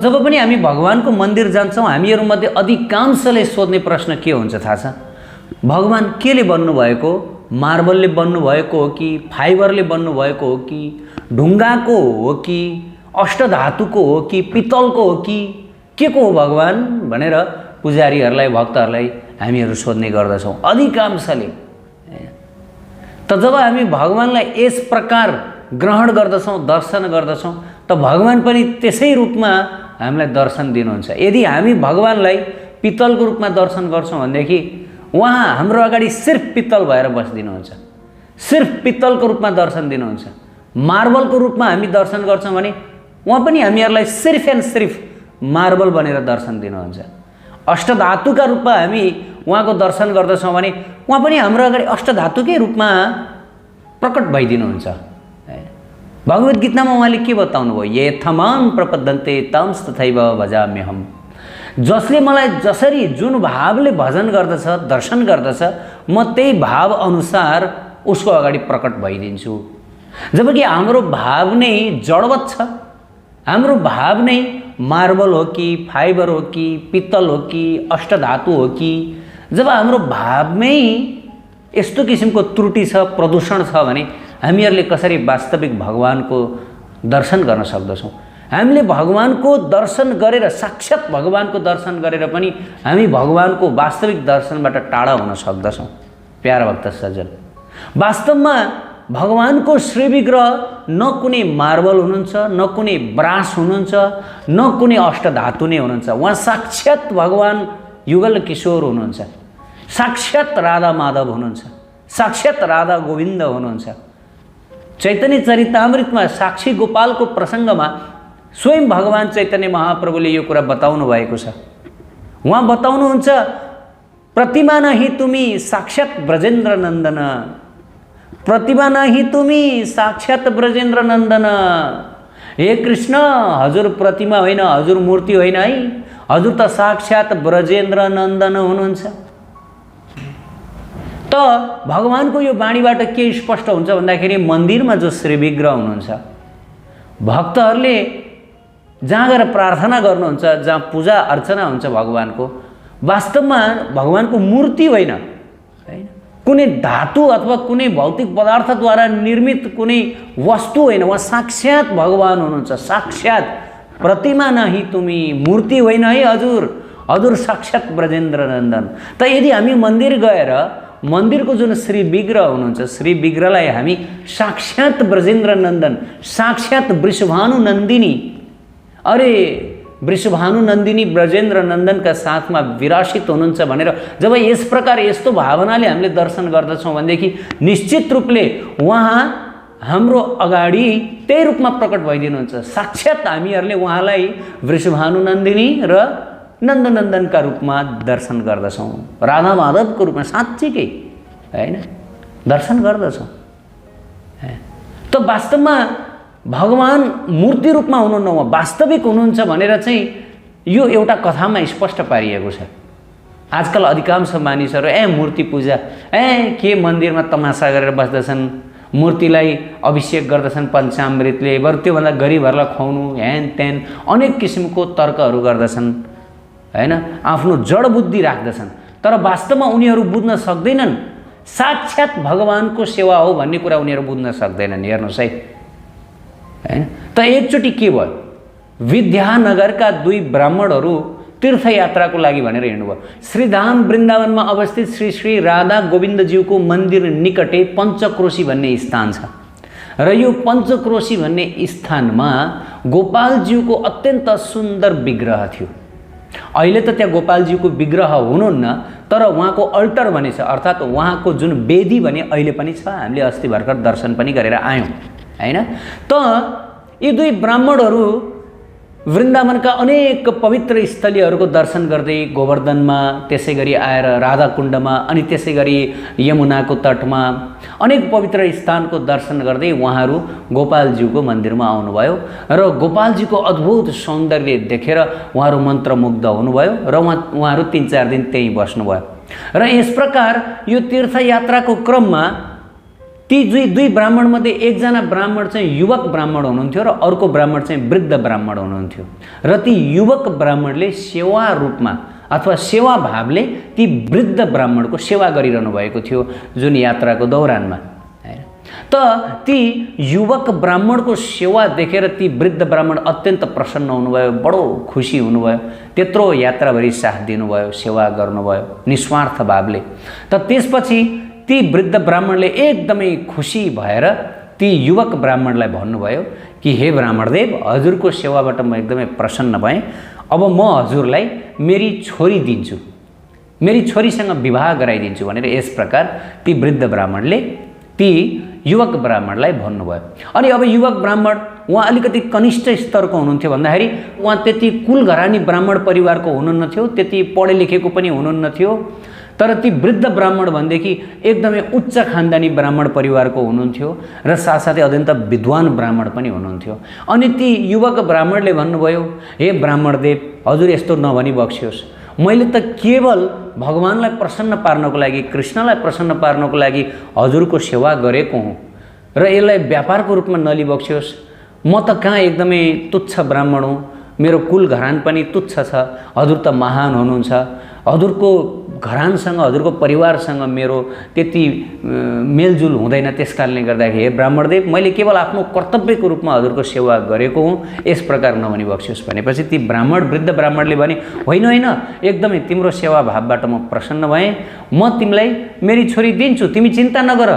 जब पनि हामी भगवानको मन्दिर जान्छौँ हामीहरूमध्ये अधिकांशले सोध्ने प्रश्न के हुन्छ थाहा छ? भगवान केले बन्नुभएको? मार्बलले बन्नुभएको हो कि फाइबरले बन्नुभएको हो कि ढुङ्गाको हो कि अष्टधातुको हो कि पित्तलको हो कि के को हो भगवान भनेर पुजारीहरूलाई भक्तहरूलाई हामीहरू सोध्ने गर्दछौँ अधिकांशले। त जब हामी भगवानलाई यस प्रकार ग्रहण गर्दछौँ, दर्शन गर्दछौँ, त भगवान पनि त्यसै रूपमा हामीलाई दर्शन दिनुहुन्छ। यदि हामी भगवानलाई पित्तलको रूपमा दर्शन गर्छौँ भनेदेखि उहाँ हाम्रो अगाडि सिर्फ पित्तल भएर बसिदिनुहुन्छ, सिर्फ पित्तलको रूपमा दर्शन दिनुहुन्छ। मार्बलको रूपमा हामी दर्शन गर्छौँ भने उहाँ पनि हामीहरूलाई सिर्फ एन्ड सिर्फ मार्बल बनेर दर्शन दिनुहुन्छ। अष्टधातुका रूपमा हामी उहाँको दर्शन गर्दछौँ भने उहाँ पनि हाम्रो अगाडि अष्टधातुकै रूपमा प्रकट भइदिनुहुन्छ। भगवद् गीतामा उहाँले के बताउनु भयो? ये थमान प्रपद्यन्ते तंस तथैव भजाम्यहम्। जसले मलाई जसरी जुन भावले भजन गर्दछ, दर्शन गर्दछ, म त्यही भाव अनुसार उसको अगाडि प्रकट भइदिन्छु। जबकि हाम्रो भाव नै जडवत छ, हाम्रो भाव नै मार्बल हो कि फाइबर हो कि पित्तल हो कि अष्टधातु हो कि जब हाम्रो भावमै यस्तो किसिमको त्रुटि छ, प्रदूषण छ भने हामीहरूले कसरी वास्तविक भगवानको दर्शन गर्न सक्दछौँ? हामीले भगवानको दर्शन गरेर, साक्षात भगवानको दर्शन गरेर पनि हामी भगवानको वास्तविक दर्शनबाट टाढा हुन सक्दछौँ। प्यारा भक्त सज्जन, वास्तवमा भगवानको श्री विग्रह न कुनै मार्बल हुनुहुन्छ, न कुनै ब्रास हुनुहुन्छ, न कुनै अष्टधातु नै हुनुहुन्छ। उहाँ साक्षात भगवान युगल किशोर हुनुहुन्छ, साक्षात राधा माधव हुनुहुन्छ, साक्षात राधा गोविन्द हुनुहुन्छ। चैतन्य चरितामृतमा साक्षी गोपालको प्रसङ्गमा स्वयं भगवान चैतन्य महाप्रभुले यो कुरा बताउनु भएको छ। उहाँ बताउनुहुन्छ, प्रतिमा नहीं तुमी साक्षात ब्रजेन्द्र नन्दन, प्रतिमा नहीं तुमी साक्षात ब्रजेन्द्र नन्दन। हे कृष्ण, हजुर प्रतिमा होइन, हजुर मूर्ति होइन है, हजुर त साक्षात ब्रजेन्द्र नन्दन हुनुहुन्छ। त भगवानको यो वाणीबाट के स्पष्ट हुन्छ भन्दाखेरि मन्दिरमा जो श्री विग्रह हुनुहुन्छ, भक्तहरूले जहाँ गएर प्रार्थना गर्नुहुन्छ, जहाँ पूजा अर्चना हुन्छ भगवानको, वास्तवमा भगवानको मूर्ति होइन, हैन, कुनै धातु अथवा कुनै भौतिक पदार्थद्वारा निर्मित कुनै वस्तु होइन, उहाँ साक्षात भगवान हुनुहुन्छ। साक्षात प्रतिमा नहीं तुमी, मूर्ति होइन है हजुर, हजुर साक्षात ब्रजेन्द्र नन्दन। त यदि हामी मन्दिर गएर मन्दिरको जुन श्री विग्रह हुनुहुन्छ, श्री विग्रहलाई हामी साक्षात ब्रजेन्द्र नन्दन, साक्षात वृषभानु नन्दिनी, अरे वृषभानु नन्दिनी ब्रजेन्द्र नन्दनका साथमा विरासित हुनुहुन्छ भनेर जब यस प्रकार यस्तो भावनाले हामीले दर्शन गर्दछौँ भनेदेखि निश्चित रूपले उहाँ हाम्रो अगाडि त्यही रूपमा प्रकट भइदिनुहुन्छ। साक्षात हामीहरूले उहाँलाई वृषभानु नन्दिनी र नन्दनन्दनका रूपमा दर्शन गर्दछौँ, राधा माधवको रूपमा साँच्चीकै हैन दर्शन गर्दछौँ। त वास्तवमा भगवान मूर्ति रूपमा हुनुहुन्न, उहाँ वास्तविक हुनुहुन्छ भनेर चाहिँ यो एउटा कथामा स्पष्ट पारिएको छ। आजकल अधिकांश मानिसहरू मूर्ति पूजा, के मन्दिरमा तमासा गरेर बस्दछन्, मूर्तिलाई अभिषेक गर्दछन् पञ्चामृतले, बरु त्योभन्दा गरिबहरूलाई खुवाउनु, ह्यान त्यान अनेक किसिमको तर्कहरू गर्दछन् हैन, आफ्नो जड बुद्धि राख्दछन्। तर वास्तवमा उनीहरू बुझ्न सक्दैनन् साक्षात भगवानको सेवा हो भन्ने कुरा उनीहरू बुझ्न सक्दैनन्। हेर्नुहोस् है, हैन। त एकचोटि के भयो, विद्यानगरका दुई ब्राह्मणहरू तीर्थयात्राको लागि भनेर हिँड्नुभयो। श्रीधाम वृन्दावनमा अवस्थित श्री श्री राधा गोविन्दज्यूको मन्दिर निकटै पञ्चक्रोशी भन्ने स्थान छ र यो पञ्चक्रोशी भन्ने स्थानमा गोपालज्यूको अत्यन्त सुन्दर विग्रह थियो। अहिले त त्यहाँ गोपालज्यूको विग्रह हुनुहुन्न, तर उहाँको अल्टर भने छ, अर्थात् उहाँको जुन वेदी भने अहिले पनि छ। हामीले अस्ति भर्खर दर्शन पनि गरेर आयौँ हैन। त यी दुई ब्राह्मणहरू वृन्दावनका अनेक पवित्र स्थलीहरूको दर्शन गर्दै गोवर्धनमा, त्यसै गरी आएर राधाकुण्डमा, अनि त्यसै गरी यमुनाको तटमा अनेक पवित्र स्थानको दर्शन गर्दै उहाँहरू गोपालज्यूको मन्दिरमा आउनुभयो र गोपालजीको अद्भुत सौन्दर्य देखेर उहाँहरू मन्त्रमुग्ध हुनुभयो र उहाँहरू 3-4 दिन त्यहीँ बस्नुभयो। र यस प्रकार यो तीर्थयात्राको क्रममा ती दुई ब्राह्मणमध्ये एकजना ब्राह्मण चाहिँ युवक ब्राह्मण हुनुहुन्थ्यो र अर्को ब्राह्मण चाहिँ वृद्ध ब्राह्मण हुनुहुन्थ्यो र ती युवक ब्राह्मणले सेवा रूपमा अथवा सेवा भावले ती वृद्ध ब्राह्मणको सेवा गरिरहनु भएको थियो जुन यात्राको दौरानमा। त ती युवक ब्राह्मणको सेवा देखेर ती वृद्ध ब्राह्मण अत्यन्त प्रसन्न हुनुभयो, बडो खुसी हुनुभयो, त्यत्रो यात्राभरि साथ दिनुभयो, सेवा गर्नुभयो निस्वार्थ भावले। त त्यसपछि ती वृद्ध ब्राह्मणले एकदमै खुसी भएर ती युवक ब्राह्मणलाई भन्नुभयो कि हे ब्राह्मणदेव, हजुरको सेवाबाट म एकदमै प्रसन्न भएँ, अब म हजुरलाई मेरी छोरी दिन्छु, मेरी छोरीसँग विवाह गराइदिन्छु भनेर यस प्रकार ती वृद्ध ब्राह्मणले ती युवक ब्राह्मणलाई भन्नुभयो। अनि अब युवक ब्राह्मण उहाँ अलिकति कनिष्ठ स्तरको हुनुहुन्थ्यो भन्दाखेरि उहाँ त्यति कुलघरानी ब्राह्मण परिवारको हुनुहुन्न थियो, त्यति पढे लेखेको पनि हुनुहुन्न थियो, तर ती वृद्ध ब्राह्मण भनेदेखि एकदमै उच्च खानदानी ब्राह्मण परिवारको हुनुहुन्थ्यो र साथसाथै अत्यन्त विद्वान ब्राह्मण पनि हुनुहुन्थ्यो। अनि ती युवक ब्राह्मणले भन्नुभयो, हे ब्राह्मणदेव, हजुर यस्तो नभनी बक्सियोस्, मैले त केवल भगवानलाई प्रसन्न पार्नको लागि, कृष्णलाई प्रसन्न पार्नको लागि हजुरको सेवा गरेको हुँ र यसलाई व्यापारको रूपमा नलिबक्सियोस्। म त कहाँ एकदमै तुच्छ ब्राह्मण हुँ, मेरो कुल घरान पनि तुच्छ छ, हजुर त महान हुनुहुन्छ, हजुरको घरानसँग हजुरको परिवारसँग मेरो त्यति मेलजुल हुँदैन, त्यसकारणले गर्दाखेरि हे ब्राह्मणदेव, मैले केवल आफ्नो कर्तव्यको रूपमा हजुरको सेवा गरेको हुँ, यस प्रकार नभनी बक्सियोस् भनेपछि ती वृद्ध ब्राह्मणले भने होइन होइन, एकदमै तिम्रो सेवा भावबाट म प्रसन्न भएँ, म तिमीलाई मेरी छोरी दिन्छु, तिमी चिन्ता नगर,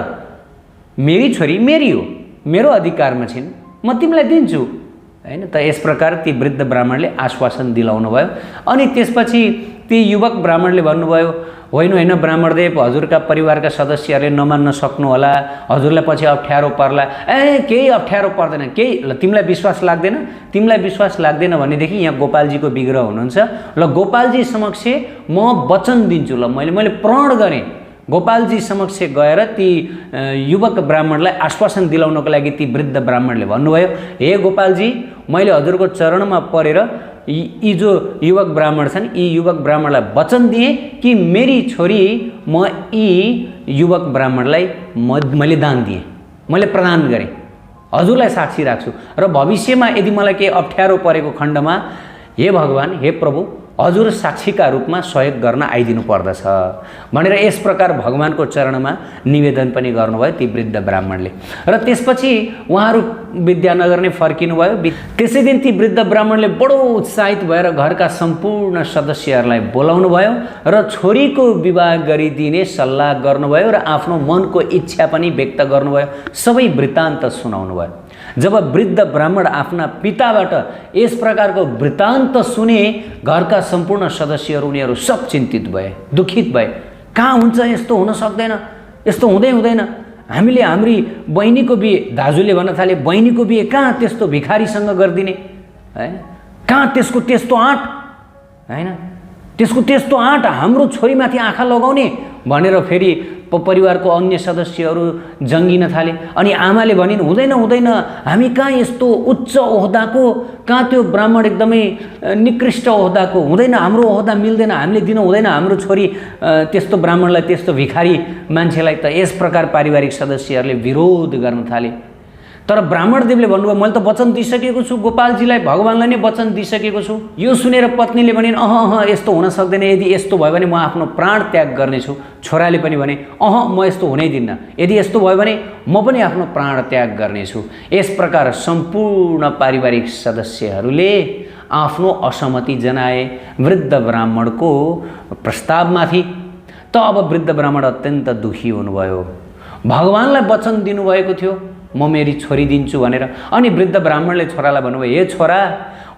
मेरी छोरी मेरी हो, मेरो अधिकारमा छिन्, म तिमीलाई दिन्छु हैन। त यस प्रकार ती वृद्ध ब्राह्मणले आश्वासन दिलाउनु भयो। अनि त्यसपछि ती युवक ब्राह्मणले भन्नुभयो, होइन होइन ब्राह्मणदेव, हजुरका परिवारका सदस्यहरूले नमान्न सक्नु होला, हजुरलाई पछि अप्ठ्यारो पर्ला। केही अप्ठ्यारो पर्दैन, केही तिमीलाई विश्वास लाग्दैन, तिमीलाई विश्वास लाग्दैन भनेदेखि यहाँ गोपालजीको विग्रह हुनुहुन्छ, ल गोपालजी समक्ष म वचन दिन्छु, ल मैले प्रण गरेँ। गोपालजी समक्ष गएर ती युवक ब्राह्मणलाई आश्वासन दिलाउनको लागि ती वृद्ध ब्राह्मणले भन्नुभयो, हे गोपालजी, मैले हजुरको चरणमा परेर यी जो युवक ब्राह्मण छन् यी युवक ब्राह्मणलाई वचन दिएँ कि मेरी छोरी म यी युवक ब्राह्मणलाई मैले दान दिएँ, मैले प्रदान गरेँ, हजुरलाई साक्षी राख्छु र भविष्यमा यदि मलाई केही अप्ठ्यारो परेको खण्डमा हे भगवान, हे प्रभु, हजुर साक्षीका रूपमा सहयोग गर्न आइदिनु पर्दछ भनेर यस प्रकार भगवानको चरणमा निवेदन पनि गर्नुभयो ती वृद्ध ब्राह्मणले। र त्यसपछि उहाँहरू विद्यानगर नै फर्किनुभयो। त्यसै दिन ती वृद्ध ब्राह्मणले बडो उत्साहित भएर घरका सम्पूर्ण सदस्यहरूलाई बोलाउनु भयो र छोरीको विवाह गरिदिने सल्लाह गर्नुभयो र आफ्नो मनको इच्छा पनि व्यक्त गर्नुभयो, सबै वृत्तान्त सुनाउनु भयो। जब वृद्ध ब्राह्मण आफ्ना पिताबाट यस प्रकारको वृत्तान्त सुने, घरका सम्पूर्ण सदस्यहरू उनीहरू सब चिन्तित भए, दुखित भए। कहाँ हुन्छ, यस्तो हुन सक्दैन, यस्तो हुँदैन, हामीले हाम्री बहिनीको बिहे, दाजुले भन्न थाले, बहिनीको बिहे कहाँ त्यस्तो भिखारीसँग गरिदिने, हैन, कहाँ त्यसको त्यस्तो आँट, हैन, त्यसको त्यस्तो आँट, हाम्रो छोरीमाथि आँखा लगाउने भनेर फेरि परिवारको अन्य सदस्यहरू जङ्गिन थाले। अनि आमाले भनिन्, हुँदैन, हामी कहाँ यस्तो उच्च ओहदाको, कहाँ त्यो ब्राह्मण एकदमै निकृष्ट ओहदाको, हुँदैन, हाम्रो ओहदा मिल्दैन, हामीले दिनु हुँदैन हाम्रो छोरी त्यस्तो ब्राह्मणलाई, त्यस्तो भिखारी मान्छेलाई। त यस प्रकार पारिवारिक सदस्यहरूले विरोध गर्न थाले। तर ब्राह्मणदेवले भन्नुभयो, मैले त वचन दिइसकेको छु, गोपालजीलाई, भगवानलाई नै वचन दिइसकेको छु। यो सुनेर पत्नीले भनिन्, यस्तो हुन सक्दैन, यदि यस्तो भयो भने म आफ्नो प्राण त्याग गर्नेछु। छोराले पनि भने, म यस्तो हुनै दिन्न, यदि यस्तो भयो भने म पनि आफ्नो प्राण त्याग गर्नेछु। यस प्रकार सम्पूर्ण पारिवारिक सदस्यहरूले आफ्नो असहमति जनाए वृद्ध ब्राह्मणको प्रस्तावमाथि। त अब वृद्ध ब्राह्मण अत्यन्त दुखी हुनुभयो, भगवानलाई वचन दिनुभएको थियो म मेरी छोरी दिन्छु भनेर। अनि वृद्ध ब्राह्मणले छोरालाई भन्नुभयो, हे छोरा,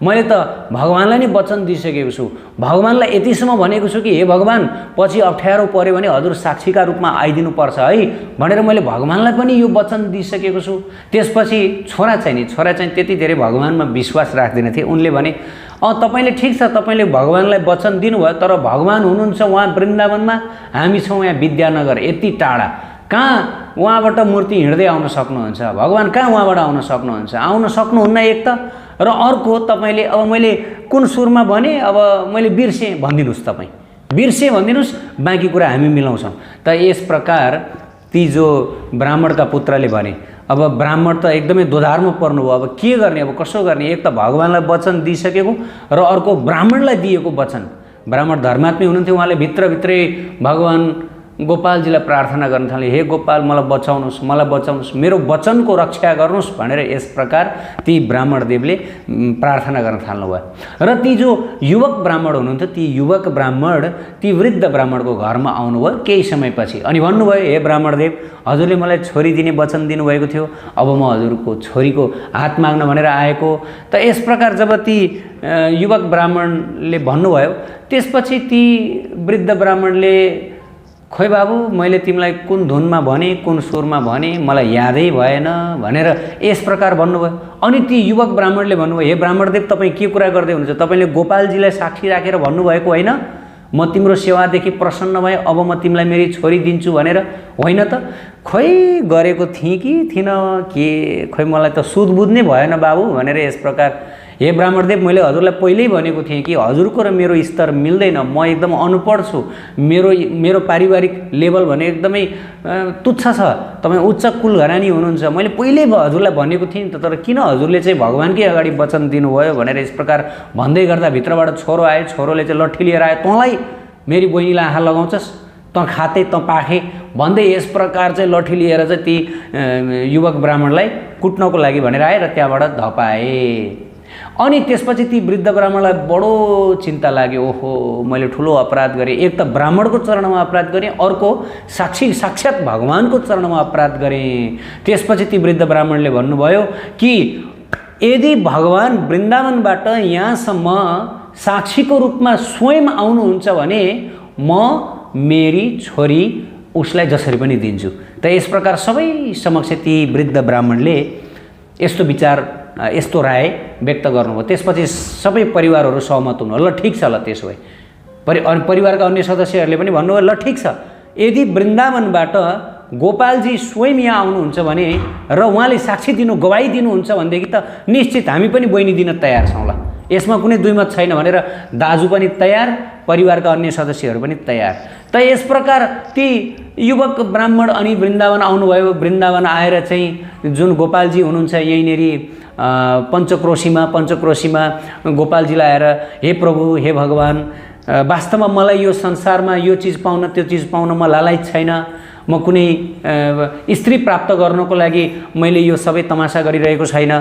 मैले त भगवानलाई नै वचन दिइसकेको छु, भगवानलाई यतिसम्म भनेको छु कि हे भगवान, पछि अप्ठ्यारो पर्यो भने हजुर साक्षीका रूपमा आइदिनु पर्छ है भनेर मैले भगवानलाई पनि यो वचन दिइसकेको छु। त्यसपछि छोरा चाहिँ त्यति धेरै भगवानमा विश्वास राख्दैन थिए। उनले भने, तपाईँले ठिक छ, तपाईँले भगवानलाई वचन दिनुभयो, तर भगवान हुनुहुन्छ उहाँ वृन्दावनमा, हामी छौँ यहाँ विद्यानगर, यति टाढा, कहाँ उहाँबाट मूर्ति हिँड्दै आउन सक्नुहुन्छ, भगवान कहाँ उहाँबाट आउन सक्नुहुन्छ, आउन सक्नुहुन्न एक त, र अर्को तपाईँले अब मैले कुन सुरमा भने, अब मैले बिर्सेँ भनिदिनुहोस्, तपाईँ बिर्सेँ भनिदिनुहोस्, बाँकी कुरा हामी मिलाउँछौँ। त यस प्रकार ती जो ब्राह्मणका पुत्रले भने, अब ब्राह्मण त एकदमै दोधारमा पर्नुभयो, अब के गर्ने, अब कसो गर्ने? एक त भगवानलाई वचन दिइसकेको र अर्को ब्राह्मणलाई दिएको वचन। ब्राह्मण धर्मात्मी हुनुहुन्थ्यो, उहाँले भित्रभित्रै भगवान गोपालजीलाई प्रार्थना गर्न थाले, हे गोपाल मलाई बचाउनुहोस्, मलाई बचाउनुहोस्, मेरो वचनको रक्षा गर्नुहोस् भनेर यस प्रकार ती ब्राह्मणदेवले प्रार्थना गर्न थाल्नुभयो। र ती जो युवक ब्राह्मण हुनुहुन्थ्यो, ती युवक ब्राह्मण ती वृद्ध ब्राह्मणको घरमा आउनुभयो केही समयपछि, अनि भन्नुभयो, हे ब्राह्मणदेव, हजुरले मलाई छोरी दिने वचन दिनुभएको थियो, अब म हजुरको छोरीको हात माग्न भनेर आएको। त यस प्रकार जब ती युवक ब्राह्मणले भन्नुभयो, त्यसपछि ती वृद्ध ब्राह्मणले, खोइ बाबु, मैले तिमीलाई कुन धुनमा भने, कुन सुरमा भने, मलाई यादै भएन भनेर यस प्रकार भन्नुभयो। अनि ती युवक ब्राह्मणले भन्नुभयो, हे ब्राह्मणदेव, तपाईँ के कुरा गर्दै हुनुहुन्छ? तपाईँले गोपालजीलाई साक्षी राखेर भन्नुभएको होइन, म तिम्रो सेवादेखि प्रसन्न भएँ, अब म तिमीलाई मेरी छोरी दिन्छु भनेर, होइन त? खोइ गरेको थिएँ कि थिइनँ, के खोइ मलाई त सुध बुझ्नै भएन बाबु भनेर यस प्रकार, हे ब्राह्मणदेव, मैले हजुरलाई पहिल्यै भनेको थिएँ कि हजुरको र मेरो स्तर मिल्दैन, म एकदम अनपढ छु, मेरो पारिवारिक लेभल भने एकदमै तुच्छ छ, तपाईँ उच्च कुल घरानी हुनुहुन्छ, मैले पहिल्यै हजुरलाई भनेको थिएँ नि त, तर किन हजुरले चाहिँ भगवानकै अगाडि वचन दिनुभयो भनेर यस प्रकार भन्दै गर्दा भित्रबाट छोरो आयो। छोरोले चाहिँ लट्ठी लिएर आयो, तँलाई मेरी बहिनीलाई आँखा लगाउँछस्, तँ खाते तँ पाखे भन्दै यस प्रकार चाहिँ लट्ठी लिएर चाहिँ ती युवक ब्राह्मणलाई कुट्नको लागि भनेर आए र त्यहाँबाट धपाए। अनि त्यसपछि ती वृद्ध ब्राह्मणलाई बडो चिन्ता लाग्यो, ओहो मैले ठुलो अपराध गरेँ, एक त ब्राह्मणको चरणमा अपराध गरेँ, अर्को साक्षात् भगवानको चरणमा अपराध गरेँ। त्यसपछि ती वृद्ध ब्राह्मणले भन्नुभयो कि यदि भगवान वृन्दावनबाट यहाँसम्म साक्षीको रूपमा स्वयं आउनुहुन्छ भने म मेरी छोरी उसलाई जसरी पनि दिन्छु। त यस प्रकार सबै समक्ष ती वृद्ध ब्राह्मणले यस्तो विचार, यस्तो राय व्यक्त गर्नुभयो। त्यसपछि सबै परिवारहरू सहमत हुनु, ल ठिक छ, ल त्यसो भए परिवारका अन्य सदस्यहरूले पनि भन्नुभयो, ल ठिक छ, यदि वृन्दावनबाट गोपालजी स्वयं यहाँ आउनुहुन्छ भने र उहाँले साक्षी दिनु, गवाही दिनुहुन्छ भनेदेखि त निश्चित हामी पनि बहिनी दिन तयार छौँ, ल यसमा कुनै दुईमत छैन भनेर दाजु पनि तयार, परिवारका अन्य सदस्यहरू पनि तयार। त यस प्रकार ती युवक ब्राह्मण अनि वृन्दावन आउनुभयो। वृन्दावन आएर चाहिँ जुन गोपालजी हुनुहुन्छ यहीँनेरि पञ्चक्रोशीमा गोपालजीलाई आएर, हे प्रभु, हे भगवान, वास्तवमा मलाई यो संसारमा यो चिज पाउन त्यो चिज पाउन म लालायत छैन, म कुनै स्त्री प्राप्त गर्नको लागि मैले यो सबै तमासा गरिरहेको छैन।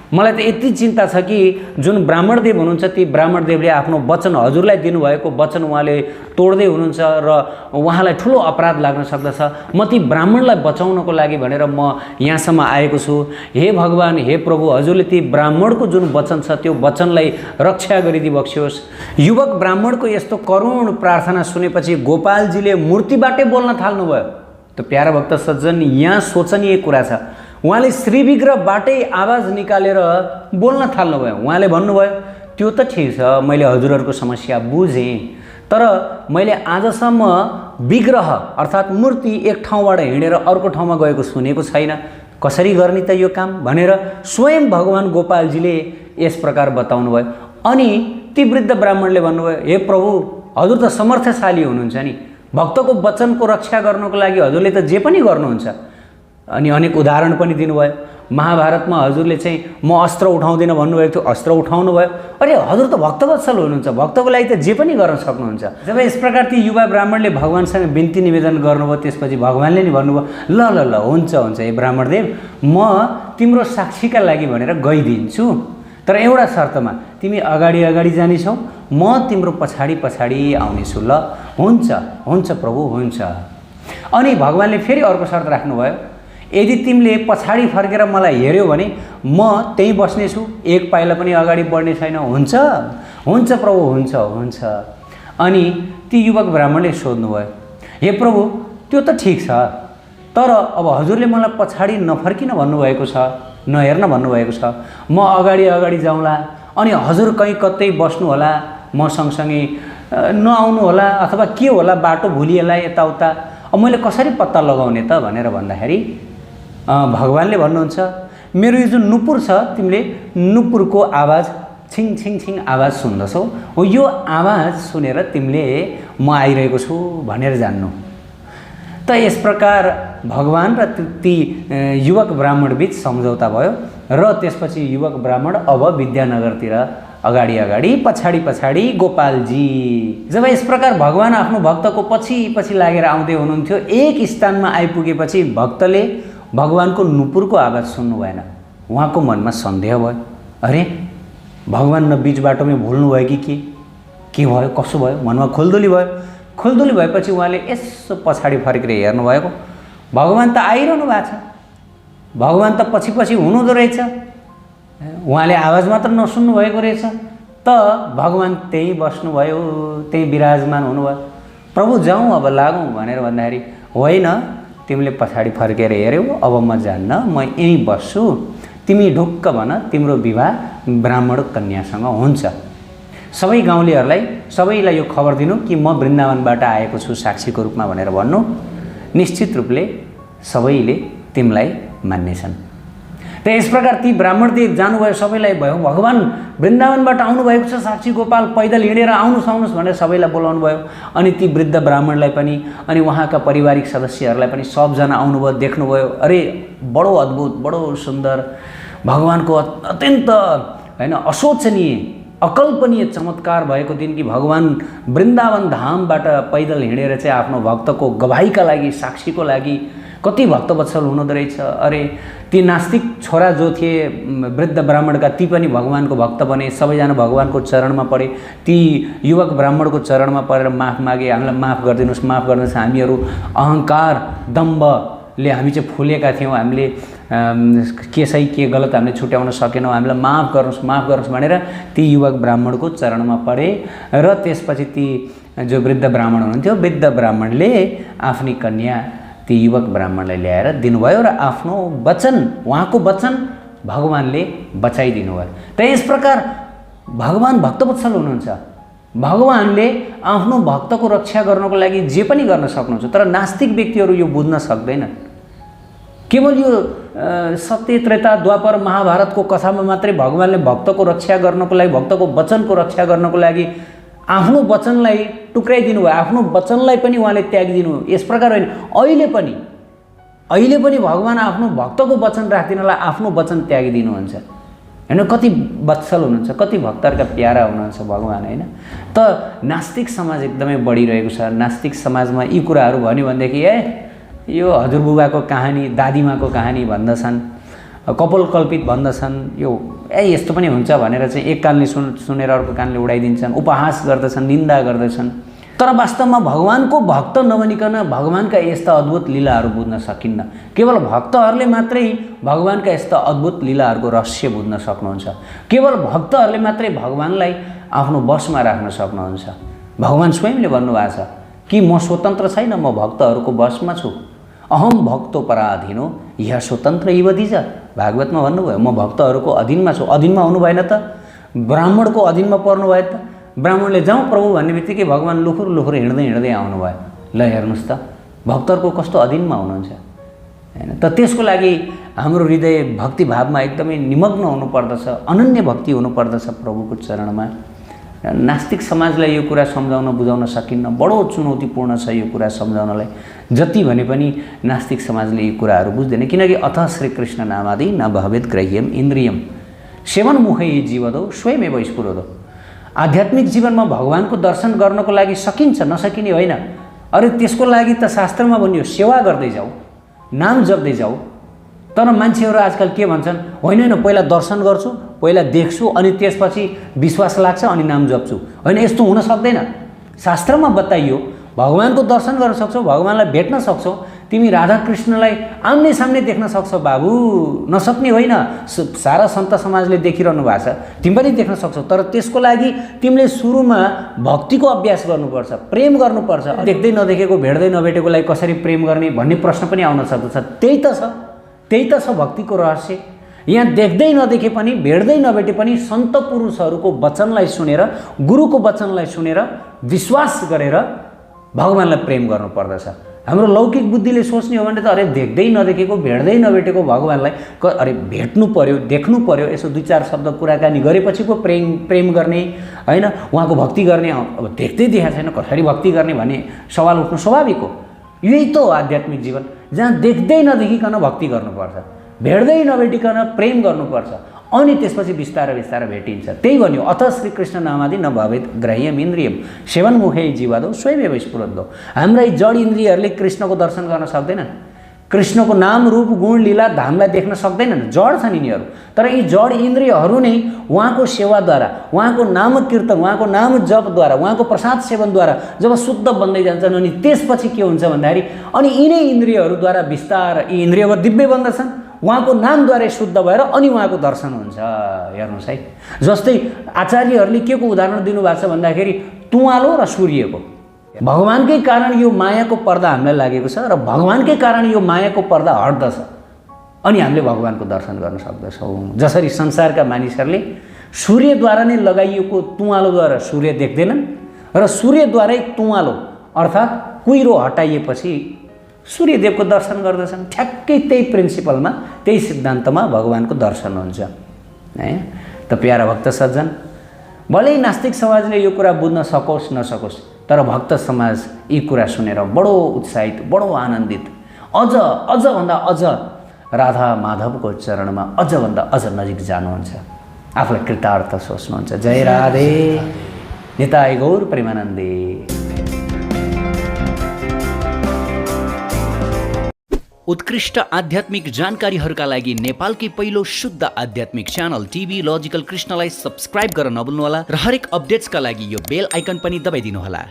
मलाई त यति चिन्ता छ कि जुन ब्राह्मणदेव हुनुहुन्छ ती ब्राह्मणदेवले आफ्नो वचन हजुरलाई दिनुभएको वचन उहाँले तोड्दै हुनुहुन्छ र उहाँलाई ठुलो अपराध लाग्न सक्दछ। म ती ब्राह्मणलाई बचाउनको लागि भनेर म यहाँसम्म आएको छु। हे भगवान, हे प्रभु, हजुरले ती ब्राह्मणको जुन वचन छ त्यो वचनलाई रक्षा गरिदिई बक्सियोस्। युवक ब्राह्मणको यस्तो करुण प्रार्थना सुनेपछि गोपालजीले मूर्तिबाटै बोल्न थाल्नुभयो। त प्यारा भक्त सज्जन, यहाँ सोचनीय कुरा छ, उहाँले श्रीविग्रहबाटै आवाज निकालेर बोल्न थाल्नुभयो। उहाँले भन्नुभयो, त्यो त ठिक छ, मैले हजुरहरूको समस्या बुझेँ, तर मैले आजसम्म विग्रह अर्थात् मूर्ति एक ठाउँबाट हिँडेर अर्को ठाउँमा गएको सुनेको छैन, कसरी गर्ने त यो काम भनेर स्वयं भगवान गोपालजीले यस प्रकार बताउनु भयो। अनि ती वृद्ध ब्राह्मणले भन्नुभयो, हे प्रभु, हजुर त समर्थशाली हुनुहुन्छ नि, भक्तको वचनको रक्षा गर्नको लागि हजुरले त जे पनि गर्नुहुन्छ। अनि अनेक उदाहरण पनि दिनुभयो। महाभारतमा हजुरले चाहिँ म अस्त्र उठाउँदिनँ भन्नुभएको थियो, अस्त्र उठाउनु भयो। अरे हजुर त भक्तवत्सल हुनुहुन्छ, भक्तको लागि त जे पनि गर्न सक्नुहुन्छ। जब यस प्रकार ती युवा ब्राह्मणले भगवानसँग बिन्ती निवेदन गर्नुभयो, त्यसपछि भगवानले नि भन्नुभयो, ल ल ल हुन्छ हुन्छ, हे ब्राह्मणदेव, म तिम्रो साक्षीका लागि भनेर गइदिन्छु, तर एउटा शर्तमा, तिमी अगाडि अगाडि जानेछौ, म तिम्रो पछाडि पछाडि आउनेछु। ल हुन्छ हुन्छ प्रभु, हुन्छ। अनि भगवानले फेरि अर्को शर्त राख्नुभयो, यदि तिमीले पछाडि फर्केर मलाई हेऱ्यौ भने म त्यहीँ बस्नेछु, एक पाइला पनि अगाडि बढ्ने छैन। हुन्छ हुन्छ प्रभु, हुन्छ हुन्छ। अनि ती युवक ब्राह्मणले सोध्नुभयो, हे प्रभु, त्यो त ठिक छ, तर अब हजुरले मलाई पछाडि नफर्किन भन्नुभएको छ, नहेर्न भन्नुभएको छ, म अगाडि अगाडि जाउँला, अनि हजुर कहीँ कतै बस्नु होला, म सँगसँगै नआउनु होला, अथवा के होला, बाटो भुलिएला यताउता, अब मैले कसरी पत्ता लगाउने त भनेर भन्दाखेरि भगवानले भन्नुहुन्छ, मेरो यो जुन नुपुर छ, तिमीले नुपुरको आवाज छिङ छिङ छिङ आवाज सुन्दछौ, हो यो आवाज सुनेर तिमीले म आइरहेको छु भनेर जान्नु। त यस प्रकार भगवान र ती युवक ब्राह्मण बीच सम्झौता भयो र त्यसपछि युवक ब्राह्मण अब विद्यानगरतिर अगाडि अगाडि पछाडि पछाडि गोपालजी। जब यस प्रकार भगवान आफ्नो भक्तको पछि पछि लागेर आउँदै हुनुहुन्थ्यो, एक स्थानमा आइपुगेपछि भक्तले भगवानको नुपुरको आवाज सुन्नु भएन। उहाँको मनमा सन्देह भयो, अरे भगवान न बीच बाटोमै भुल्नु भयो कि के भयो, कसो भयो, मनमा खुल्दुली भयो। खुल्दुली भएपछि उहाँले यसो पछाडि फर्केर हेर्नुभएको, भगवान त आइरहनु भएको छ, भगवान त पछि पछि हुनुहुँदो रहेछ। उहाँले आवाज मात्र नसुन्नु भएको रहेछ त भगवान त्यहीँ बस्नुभयो, त्यहीँ विराजमान हुनुभयो। प्रभु जाउँ अब लागौँ भनेर भन्दाखेरि, होइन तिमीले पछाडि फर्केर हेऱ्यौ, अब म जान्न, म यहीँ बस्छु, तिमी ढुक्क भन, तिम्रो विवाह ब्राह्मण कन्यासँग हुन्छ। सबै गाउँलेहरूलाई सबैलाई यो खबर दिनु कि म वृन्दावनबाट आएको छु साक्षीको रूपमा भनेर भन्नु। निश्चित रूपले सबैले तिमीलाई मान्नेछन्। त यस प्रकार ती ब्राह्मणदेव जानुभयो, सबैलाई भयो भगवान वृन्दावनबाट आउनुभएको छ, साक्षी गोपाल पैदल हिँडेर आउनुहोस् आउनुहोस् भनेर सबैलाई बोलाउनु भयो। अनि ती वृद्ध ब्राह्मणलाई पनि अनि उहाँका पारिवारिक सदस्यहरूलाई पनि सबजना आउनुभयो, देख्नुभयो, अरे बडो अद्भुत, बडो सुन्दर, भगवानको अत्यन्त होइन अशोचनीय अकल्पनीय चमत्कार भएको दिन कि भगवान वृन्दावन धामबाट पैदल हिँडेर चाहिँ आफ्नो भक्तको गवाहीका लागि, साक्षीको लागि कति भक्तवत्सल हुनुहुँदो रहेछ। अरे ती नास्तिक छोरा जो थिए वृद्ध ब्राह्मणका, ती पनि भगवानको भक्त बने, सबैजना भगवानको चरणमा परे। ती युवक ब्राह्मणको चरणमा परेर माफ मागे, हामीलाई माफ गरिदिनुहोस्, माफ गर्नुहोस्, हामीहरू अहङ्कार दम्भले हामी चाहिँ फुलेका थियौँ, हामीले केसै के गलत हामीले छुट्याउन सकेनौँ, हामीलाई माफ गर्नुहोस् भनेर ती युवक ब्राह्मणको चरणमा परे। र त्यसपछि ती जो वृद्ध ब्राह्मण हुनुहुन्थ्यो, वृद्ध ब्राह्मणले आफ्नी कन्या ती युवक ब्राह्मणलाई ल्याएर दिनुभयो र आफ्नो वचन, उहाँको वचन भगवानले बचाइदिनु भयो। त यस प्रकार भगवान भक्तवत्सल हुनुहुन्छ। भगवानले आफ्नो भक्तको रक्षा गर्नको लागि जे पनि गर्न सक्नुहुन्छ। तर नास्तिक व्यक्तिहरू यो बुझ्न सक्दैनन्। केवल यो सत्य त्रेता द्वापर महाभारतको कथामा मात्रै भगवानले भक्तको रक्षा गर्नको लागि, भक्तको वचनको रक्षा गर्नको लागि आफ्नो वचनलाई टुक्राइदिनु भयो, आफ्नो वचनलाई पनि उहाँले त्यागिदिनु। यस प्रकार होइन, अहिले पनि भगवान आफ्नो भक्तको वचन राखिदिनलाई आफ्नो वचन त्यागिदिनुहुन्छ। होइन, कति वत्सल हुनुहुन्छ, कति भक्तहरूका प्यारा हुनुहुन्छ भगवान। होइन, त नास्तिक समाज एकदमै बढिरहेको छ। नास्तिक समाजमा यी कुराहरू भन्यो भनेदेखि यो हजुरबुबाको कहानी, दादीमाको कहानी भन्दछन्, कपोलकल्पित भन्दछन्, यो यस्तो पनि हुन्छ भनेर चाहिँ एक कानले सुनेर अर्को कानले उडाइदिन्छन्, उपहास गर्दछन्, निन्दा गर्दछन्। तर वास्तवमा भगवानको भक्त नबनिकन भगवानका यस्ता अद्भुत लीलाहरू बुझ्न सकिन्न। केवल भक्तहरूले मात्रै भगवानका यस्ता अद्भुत लीलाहरूको रहस्य बुझ्न सक्नुहुन्छ। केवल भक्तहरूले मात्रै भगवानलाई आफ्नो वशमा राख्न सक्नुहुन्छ। भगवान स्वयंले भन्नुभएको छ कि म स्वतन्त्र छैन, म भक्तहरूको वशमा छु। अहम भक्तो पराधीनो यह स्वतन्त्र इव दिज, भागवतमा भन्नुभयो, म भक्तहरूको अधीनमा छु। अधीनमा हुनु भएन त, ब्राह्मणको अधीनमा पर्नु भयो त। ब्राह्मणले जाउँ प्रभु भन्ने बित्तिकै भगवान लुखुर लुखुर हिँड्दै आउनुभयो। ल हेर्नुहोस् त, भक्तहरूको कस्तो अधीनमा हुनुहुन्छ। होइन, त त्यसको लागि हाम्रो हृदय भक्तिभावमा एकदमै निमग्न हुनुपर्दछ, अनन्य भक्ति हुनुपर्दछ प्रभुको चरणमा। नास्तिक समाजलाई यो कुरा सम्झाउन बुझाउन सकिन्न। बडो चुनौतीपूर्ण छ यो कुरा सम्झाउनलाई। जति भने पनि नास्तिक समाजले यी कुराहरू बुझ्दैन। किनकि अथ श्रीकृष्ण नामादि न भवेत् ग्राह्यम इन्द्रियम सेवन मुखै जीवदो स्वयमेव स्फुरदो। आध्यात्मिक जीवनमा भगवानको दर्शन गर्नको लागि सकिन्छ, नसकिने होइन। अरे त्यसको लागि त शास्त्रमा भनियो सेवा गर्दै जाऊ, नाम जप्दै जाऊ। तर मान्छेहरू आजकल के भन्छन्, होइन होइन पहिला दर्शन गर्छु, पहिला देख्छु, अनि त्यसपछि विश्वास लाग्छ, अनि नाम जप्छु। होइन, यस्तो हुन सक्दैन। शास्त्रमा बताइयो भगवानको दर्शन गर्न सक्छौ, भगवानलाई भेट्न सक्छौ, तिमी राधाकृष्णलाई आम्ने सामने देख्न सक्छौ बाबु, नसक्ने होइन। सारा सन्त समाजले देखिरहनु भएको छ, तिमी पनि देख्न सक्छौ। तर त्यसको लागि तिमीले सुरुमा भक्तिको अभ्यास गर्नुपर्छ, प्रेम गर्नुपर्छ। देख्दै नदेखेको, भेट्दै नभेटेकोलाई कसरी प्रेम गर्ने भन्ने प्रश्न पनि आउन सक्दछ। त्यही त छ भक्तिको रहस्य। यहाँ देख्दै नदेखे पनि, भेट्दै नभेटे पनि सन्त पुरुषहरूको वचनलाई सुनेर, गुरुको वचनलाई सुनेर, विश्वास गरेर भगवानलाई प्रेम गर्नुपर्दछ। हाम्रो लौकिक बुद्धिले सोच्ने हो भने त अरे देख्दै नदेखेको, भेट्दै नभेटेको भगवानलाई अरे भेट्नु पर्यो, देख्नु पर्यो, यसो दुई चार शब्द कुराकानी गरेपछि पो प्रेम गर्ने, होइन, उहाँको भक्ति गर्ने। अब देख्दै देखाएको छैन कसरी भक्ति गर्ने भन्ने सवाल उठ्नु स्वाभाविक हो। यही त हो आध्यात्मिक जीवन। जहाँ देख्दै नदेखिकन भक्ति गर्नुपर्छ, भेट्दै नभेटिकन प्रेम गर्नुपर्छ, अनि त्यसपछि बिस्तारै बिस्तारै भेटिन्छ। त्यही भन्यो, अथ श्रीकृष्ण नामादि न भवेत् ग्राह्यम इन्द्रियम सेवनमुखे जीवादो स्वयमेव स्फुरन्दो। हाम्रा यी जड इन्द्रियहरूले कृष्णको दर्शन गर्न सक्दैनन्, कृष्णको नाम रूप गुण लीला धामलाई देख्न सक्दैनन्, जड छन् यिनीहरू। तर यी जड इन्द्रियहरू नै उहाँको सेवाद्वारा, उहाँको नाम कीर्तन, उहाँको नाम जपद्वारा, उहाँको प्रसाद सेवनद्वारा जब शुद्ध बन्दै जान्छन्, अनि त्यसपछि के हुन्छ भन्दाखेरि अनि यिनै इन्द्रियहरूद्वारा बिस्तार यी इन्द्रियहरू दिव्य बन्दछन्, उहाँको नामद्वारा शुद्ध भएर अनि उहाँको दर्शन हुन्छ। हेर्नुहोस् है, जस्तै आचार्यहरूले के को उदाहरण दिनुभएको छ भन्दाखेरि तुवालो र सूर्यको। भगवानकै कारण यो मायाको पर्दा हामीलाई लागेको छ र भगवानकै कारण यो मायाको पर्दा हट्दछ, अनि हामीले भगवानको दर्शन गर्न सक्दछौँ। जसरी संसारका मानिसहरूले सूर्यद्वारा नै लगाइएको तुवालोद्वारा सूर्य देख्दैनन् र सूर्यद्वारै तुवालो अर्थात् कुहिरो हटाइएपछि सूर्यदेवको दर्शन गर्दछन्। ठ्याक्कै त्यही प्रिन्सिपलमा, त्यही सिद्धान्तमा भगवानको दर्शन हुन्छ है त। प्यारा भक्त सज्जन, भलै नास्तिक समाजले यो कुरा बुझ्न सकोस् नसकोस्, तर भक्त समाज यी कुरा सुनेर बडो उत्साहित, बडो आनन्दित, अझभन्दा अझ राधा माधवको चरणमा अझभन्दा अझ नजिक जानुहुन्छ, आफूलाई कृतार्थ सोच्नुहुन्छ। जय राधे, निताई गौर प्रेमानन्दे। उत्कृष्ट आध्यात्मिक जानकारीहरूका लागि नेपालकै पहिलो शुद्ध आध्यात्मिक च्यानल टिभी लजिकल कृष्णलाई सब्स्क्राइब गर्न नभुल्नुहोला र हरेक अपडेट्सका लागि यो बेल आइकन पनि दबाइदिनुहोला।